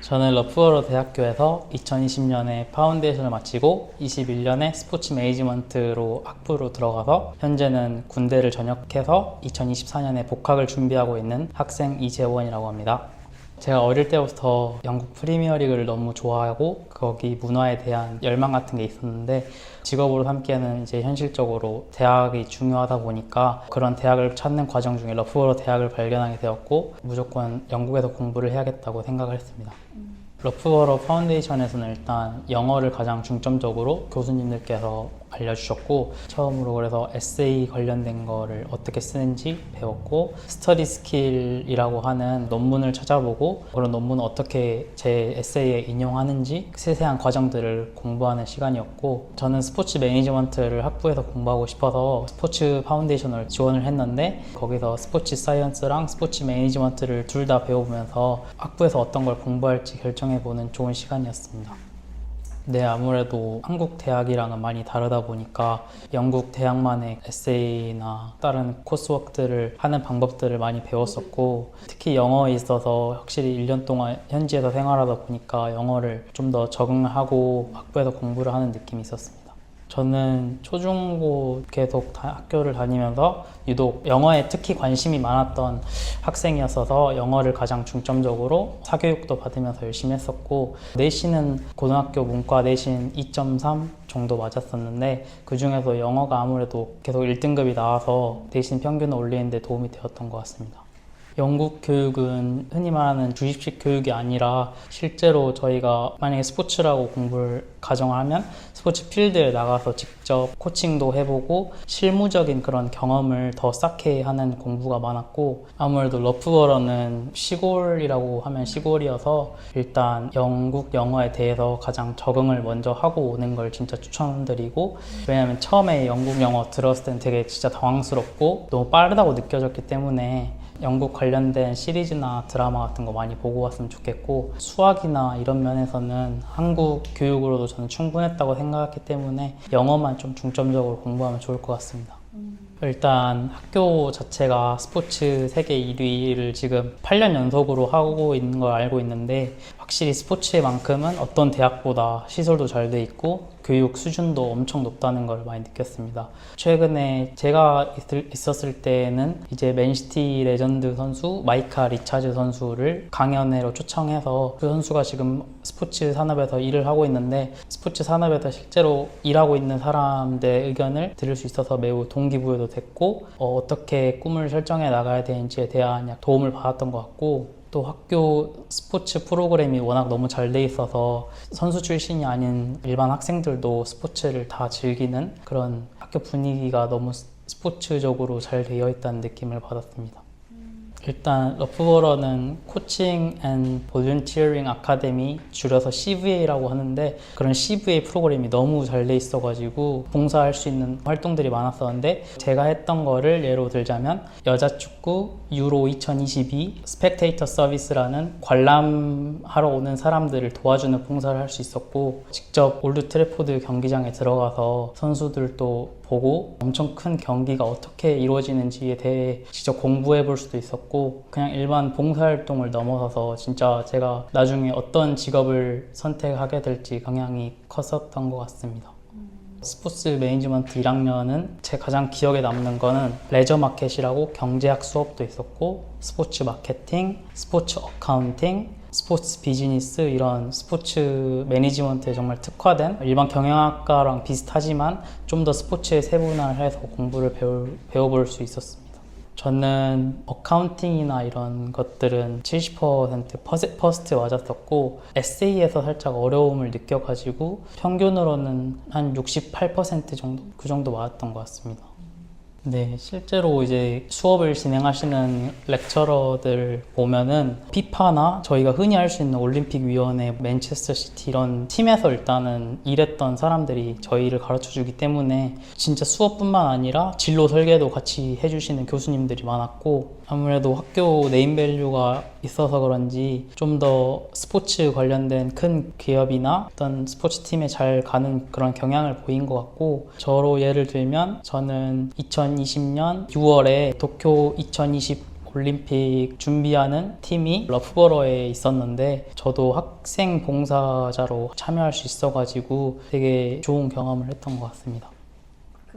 저는 러프버러 대학교에서 2020년에 파운데이션을 마치고 21년에 스포츠 매니지먼트로 학부로 들어가서 현재는 군대를 전역해서 2024년에 복학을 준비하고 있는 학생 이재원이라고 합니다. 제가 어릴 때부터 영국 프리미어리그를 너무 좋아하고 거기 문화에 대한 열망 같은 게 있었는데 직업으로 삼기에는 이제 현실적으로 대학이 중요하다 보니까 그런 대학을 찾는 과정 중에 러프버러 대학을 발견하게 되었고 무조건 영국에서 공부를 해야겠다고 생각을 했습니다. 러프버러 파운데이션에서는 일단 영어를 가장 중점적으로 교수님들께서 알려주셨고 처음으로 그래서 에세이 관련된 거를 어떻게 쓰는지 배웠고 스터디 스킬이라고 하는 논문을 찾아보고 그런 논문을 어떻게 제 에세이에 인용하는지 세세한 과정들을 공부하는 시간이었고 저는 스포츠 매니지먼트를 학부에서 공부하고 싶어서 스포츠 파운데이션을 지원을 했는데 거기서 스포츠 사이언스랑 스포츠 매니지먼트를 둘 다 배워보면서 학부에서 어떤 걸 공부할지 결정해보는 좋은 시간이었습니다. 네, 아무래도 한국 대학이랑은 많이 다르다 보니까 영국 대학만의 에세이나 다른 코스워크들을 하는 방법들을 많이 배웠었고 특히 영어에 있어서 확실히 1년 동안 현지에서 생활하다 보니까 영어를 좀 더 적응하고 학부에서 공부를 하는 느낌이 있었습니다. 저는 초중고 계속 학교를 다니면서 유독 영어에 특히 관심이 많았던 학생이었어서 영어를 가장 중점적으로 사교육도 받으면서 열심히 했었고 내신은 고등학교 문과 내신 2.3 정도 맞았었는데 그 중에서 영어가 아무래도 계속 1등급이 나와서 내신 평균을 올리는 데 도움이 되었던 것 같습니다. 영국 교육은 흔히 말하는 주입식 교육이 아니라 실제로 저희가 만약에 스포츠라고 공부를 가정을 하면 스포츠 필드에 나가서 직접 코칭도 해보고 실무적인 그런 경험을 더 쌓게 하는 공부가 많았고 아무래도 러프버러는 시골이라고 하면 시골이어서 일단 영국 영어에 대해서 가장 적응을 먼저 하고 오는 걸 진짜 추천드리고 왜냐면 처음에 영국 영어 들었을 땐 되게 진짜 당황스럽고 너무 빠르다고 느껴졌기 때문에 영국 관련된 시리즈나 드라마 같은 거 많이 보고 왔으면 좋겠고 수학이나 이런 면에서는 한국 교육으로도 저는 충분했다고 생각했기 때문에 영어만 좀 중점적으로 공부하면 좋을 것 같습니다. 일단 학교 자체가 스포츠 세계 1위를 지금 8년 연속으로 하고 있는 걸 알고 있는데 확실히 스포츠만큼은 어떤 대학보다 시설도 잘 돼 있고 교육 수준도 엄청 높다는 걸 많이 느꼈습니다. 최근에 제가 있었을 때는 이제 맨시티 레전드 선수 마이카 리차즈 선수를 강연회로 초청해서 그 선수가 지금 스포츠 산업에서 일을 하고 있는데 스포츠 산업에서 실제로 일하고 있는 사람들의 의견을 들을 수 있어서 매우 동기부여도 됐고 어떻게 꿈을 설정해 나가야 되는지에 대한 도움을 받았던 것 같고 또 학교 스포츠 프로그램이 워낙 너무 잘 돼 있어서 선수 출신이 아닌 일반 학생들도 스포츠를 다 즐기는 그런 학교 분위기가 너무 스포츠적으로 잘 되어 있다는 느낌을 받았습니다. 일단 러프버러는 코칭 앤 볼런티어링 아카데미 줄여서 CVA라고 하는데 그런 CVA 프로그램이 너무 잘 돼 있어가지고 봉사할 수 있는 활동들이 많았었는데 제가 했던 거를 예로 들자면 여자축구 유로 2022 스펙테이터 서비스라는 관람하러 오는 사람들을 도와주는 봉사를 할 수 있었고 직접 올드 트래포드 경기장에 들어가서 선수들도 보고 엄청 큰 경기가 어떻게 이루어지는지에 대해 직접 공부해 볼 수도 있었고 그냥 일반 봉사활동을 넘어서서 진짜 제가 나중에 어떤 직업을 선택하게 될지 영향이 컸었던 것 같습니다. 스포츠 매니지먼트 1학년은 제 가장 기억에 남는 거는 레저 마켓이라고 경제학 수업도 있었고 스포츠 마케팅, 스포츠 어카운팅, 스포츠 비즈니스 이런 스포츠 매니지먼트에 정말 특화된 일반 경영학과랑 비슷하지만 좀 더 스포츠에 세분화를 해서 공부를 배워볼 수 있었습니다. 저는 어카운팅이나 이런 것들은 70% 퍼스트 맞았었고 에세이에서 살짝 어려움을 느껴가지고 평균으로는 한 68% 정도? 그 정도 맞았던 것 같습니다. 네, 실제로 이제 수업을 진행하시는 렉처러들 보면은 피파나 저희가 흔히 할 수 있는 올림픽위원회, 맨체스터 시티 이런 팀에서 일단은 일했던 사람들이 저희를 가르쳐 주기 때문에 진짜 수업뿐만 아니라 진로 설계도 같이 해주시는 교수님들이 많았고 아무래도 학교 네임밸류가 있어서 그런지 좀 더 스포츠 관련된 큰 기업이나 어떤 스포츠 팀에 잘 가는 그런 경향을 보인 것 같고 저로 예를 들면 저는 2020년 6월에 도쿄 2020 올림픽 준비하는 팀이 러프버러에 있었는데 저도 학생 봉사자로 참여할 수 있어가지고 되게 좋은 경험을 했던 것 같습니다.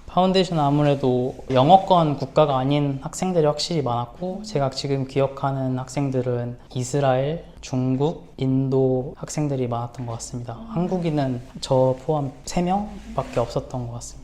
파운데이션은 아무래도 영어권 국가가 아닌 학생들이 확실히 많았고 제가 지금 기억하는 학생들은 이스라엘, 중국, 인도 학생들이 많았던 것 같습니다. 한국인은 저 포함 3명밖에 없었던 것 같습니다.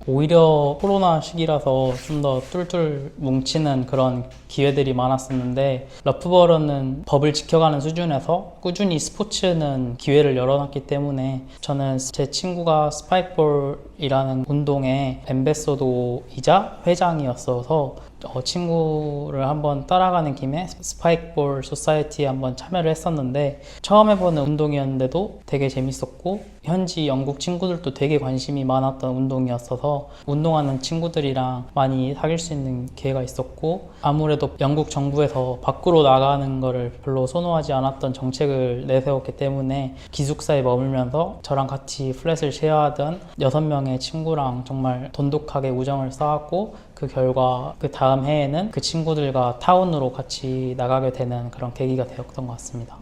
오히려 코로나 시기라서 좀 더 뚫뚫 뭉치는 그런 기회들이 많았었는데 러프버러는 법을 지켜가는 수준에서 꾸준히 스포츠는 기회를 열어놨기 때문에 저는 제 친구가 스파이크볼이라는 운동의 앰베서더이자 회장이었어서 친구를 한번 따라가는 김에 스파이크볼 소사이어티에 한번 참여를 했었는데 처음 해보는 운동이었는데도 되게 재밌었고 현지 영국 친구들도 되게 관심이 많았던 운동이었어서 운동하는 친구들이랑 많이 사귈 수 있는 기회가 있었고 아무래도 영국 정부에서 밖으로 나가는 거를 별로 선호하지 않았던 정책을 내세웠기 때문에 기숙사에 머물면서 저랑 같이 플랫을 쉐어하던 6명의 친구랑 정말 돈독하게 우정을 쌓았고 그 결과 그 다음 해에는 그 친구들과 타운으로 같이 나가게 되는 그런 계기가 되었던 것 같습니다.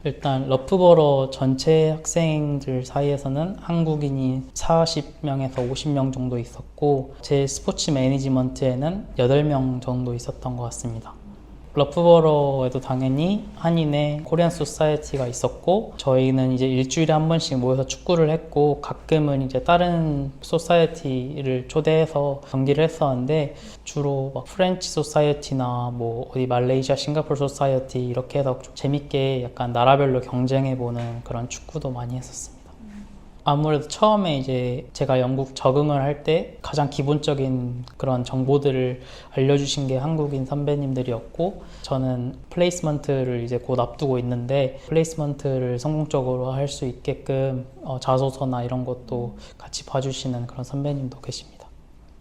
일단 러프버러 전체 학생들 사이에서는 한국인이 40명에서 50명 정도 있었고 제 스포츠 매니지먼트에는 8명 정도 있었던 것 같습니다. 러프버러에도 당연히 한인의 코리안 소사이어티가 있었고 저희는 이제 일주일에 한 번씩 모여서 축구를 했고 가끔은 이제 다른 소사이어티를 초대해서 경기를 했었는데 주로 막 프렌치 소사이어티나 뭐 어디 말레이시아 싱가포르 소사이어티 이렇게 해서 좀 재밌게 약간 나라별로 경쟁해보는 그런 축구도 많이 했었습니다. 아무래도 처음에 이제 제가 영국 적응을 할 때 가장 기본적인 그런 정보들을 알려주신 게 한국인 선배님들이었고 저는 플레이스먼트를 이제 곧 앞두고 있는데 플레이스먼트를 성공적으로 할 수 있게끔 자소서나 이런 것도 같이 봐주시는 그런 선배님도 계십니다.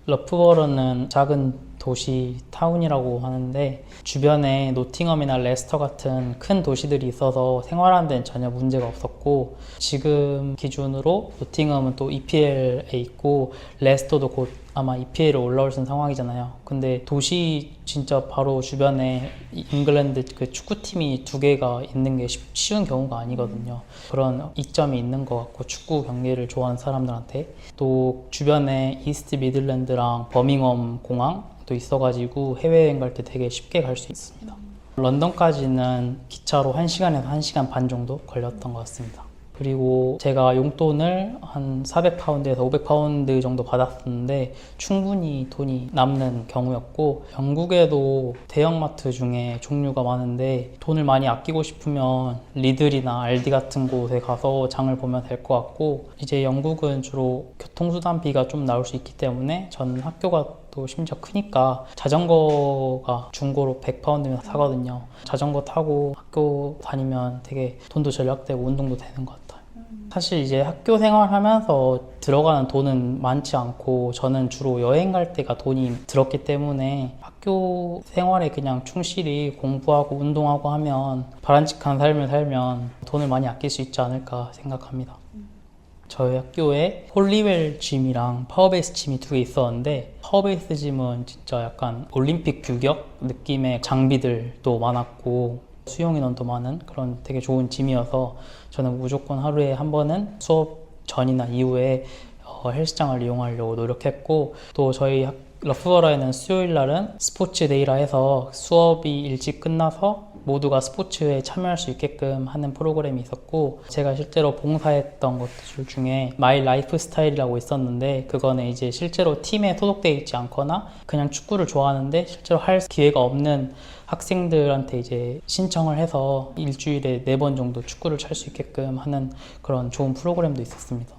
러프버러는 작은 도시 타운이라고 하는데 주변에 노팅엄이나 레스터 같은 큰 도시들이 있어서 생활하는 데는 전혀 문제가 없었고 지금 기준으로 노팅엄은 또 EPL에 있고 레스터도 곧 아마 EPL에 올라올 수 있는 상황이잖아요. 근데 도시 진짜 바로 주변에 잉글랜드 그 축구팀이 2개가 있는 게 쉬운 경우가 아니거든요. 그런 이점이 있는 것 같고 축구 경기를 좋아하는 사람들한테 또 주변에 이스트 미들랜드랑 버밍엄 공항도 있어가지고 해외여행 갈 때 되게 쉽게 갈 수 있습니다. 런던까지는 기차로 1시간에서 1시간 반 정도 걸렸던 것 같습니다. 그리고 제가 용돈을 한 400파운드에서 500파운드 정도 받았었는데 충분히 돈이 남는 경우였고 영국에도 대형마트 중에 종류가 많은데 돈을 많이 아끼고 싶으면 리들이나 알디 같은 곳에 가서 장을 보면 될 것 같고 이제 영국은 주로 교통수단비가 좀 나올 수 있기 때문에 저는 학교가 또 심지어 크니까 자전거가 중고로 100파운드면 사거든요. 자전거 타고 학교 다니면 되게 돈도 절약되고 운동도 되는 것 같아요. 사실 이제 학교 생활하면서 들어가는 돈은 많지 않고 저는 주로 여행 갈 때가 돈이 들었기 때문에 학교 생활에 그냥 충실히 공부하고 운동하고 하면 바람직한 삶을 살면 돈을 많이 아낄 수 있지 않을까 생각합니다. 저희 학교에 홀리웰 짐이랑 파워베이스 짐이 2개 있었는데 파워베이스 짐은 진짜 약간 올림픽 규격 느낌의 장비들도 많았고 수용 인원도 많은 그런 되게 좋은 짐이어서 저는 무조건 하루에 한 번은 수업 전이나 이후에 헬스장을 이용하려고 노력했고 또 저희 러프버러에는 수요일 날은 스포츠 데이라 해서 수업이 일찍 끝나서 모두가 스포츠에 참여할 수 있게끔 하는 프로그램이 있었고 제가 실제로 봉사했던 것들 중에 마이 라이프 스타일이라고 있었는데 그거는 이제 실제로 팀에 소속되어 있지 않거나 그냥 축구를 좋아하는데 실제로 할 기회가 없는 학생들한테 이제 신청을 해서 일주일에 4번 정도 축구를 찰 수 있게끔 하는 그런 좋은 프로그램도 있었습니다.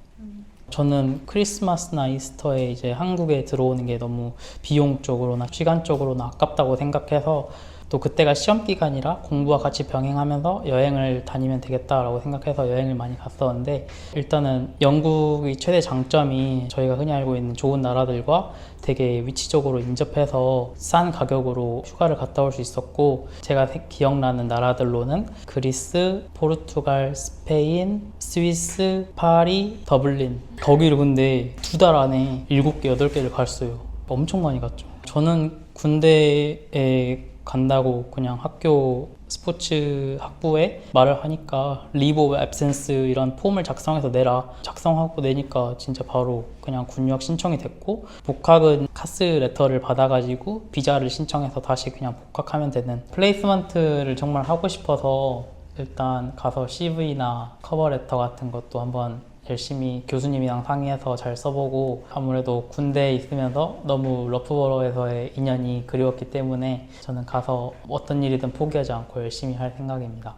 저는 크리스마스나 이스터에 이제 한국에 들어오는 게 너무 비용적으로나 시간적으로나 아깝다고 생각해서 또 그때가 시험 기간이라 공부와 같이 병행하면서 여행을 다니면 되겠다라고 생각해서 여행을 많이 갔었는데 일단은 영국의 최대 장점이 저희가 흔히 알고 있는 좋은 나라들과 되게 위치적으로 인접해서 싼 가격으로 휴가를 갔다 올 수 있었고 제가 기억나는 나라들로는 그리스, 포르투갈, 스페인, 스위스, 파리, 더블린 거기를 근데 2달 안에 7개, 8개를 갔어요. 엄청 많이 갔죠. 저는 군대에 간다고 그냥 학교 스포츠 학부에 말을 하니까 리브 오브 앱센스 이런 폼을 작성해서 내라. 작성하고 내니까 진짜 바로 그냥 군 유학 신청이 됐고, 복학은 카스 레터를 받아가지고 비자를 신청해서 다시 그냥 복학하면 되는, 플레이스먼트를 정말 하고 싶어서 일단 가서 CV나 커버 레터 같은 것도 한번 열심히 교수님이랑 상의해서 잘 써보고, 아무래도 군대에 있으면서 너무 러프버러에서의 인연이 그리웠기 때문에 저는 가서 어떤 일이든 포기하지 않고 열심히 할 생각입니다.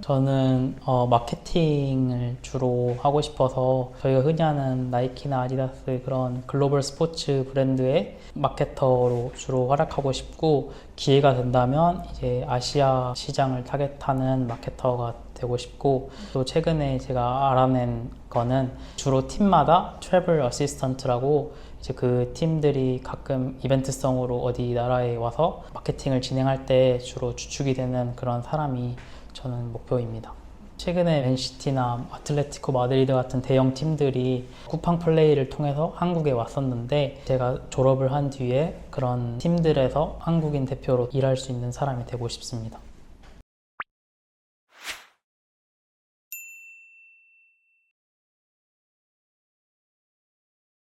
저는 마케팅을 주로 하고 싶어서, 저희가 흔히 하는 나이키나 아디다스 그런 글로벌 스포츠 브랜드의 마케터로 주로 활약하고 싶고, 기회가 된다면 이제 아시아 시장을 타겟하는 마케터가 되고 싶고, 또 최근에 제가 알아낸 거는 주로 팀마다 트래블 어시스턴트라고, 이제 그 팀들이 가끔 이벤트성으로 어디 나라에 와서 마케팅을 진행할 때 주로 주축이 되는 그런 사람이 저는 목표입니다. 최근에 맨시티나 아틀레티코 마드리드 같은 대형 팀들이 쿠팡 플레이를 통해서 한국에 왔었는데, 제가 졸업을 한 뒤에 그런 팀들에서 한국인 대표로 일할 수 있는 사람이 되고 싶습니다.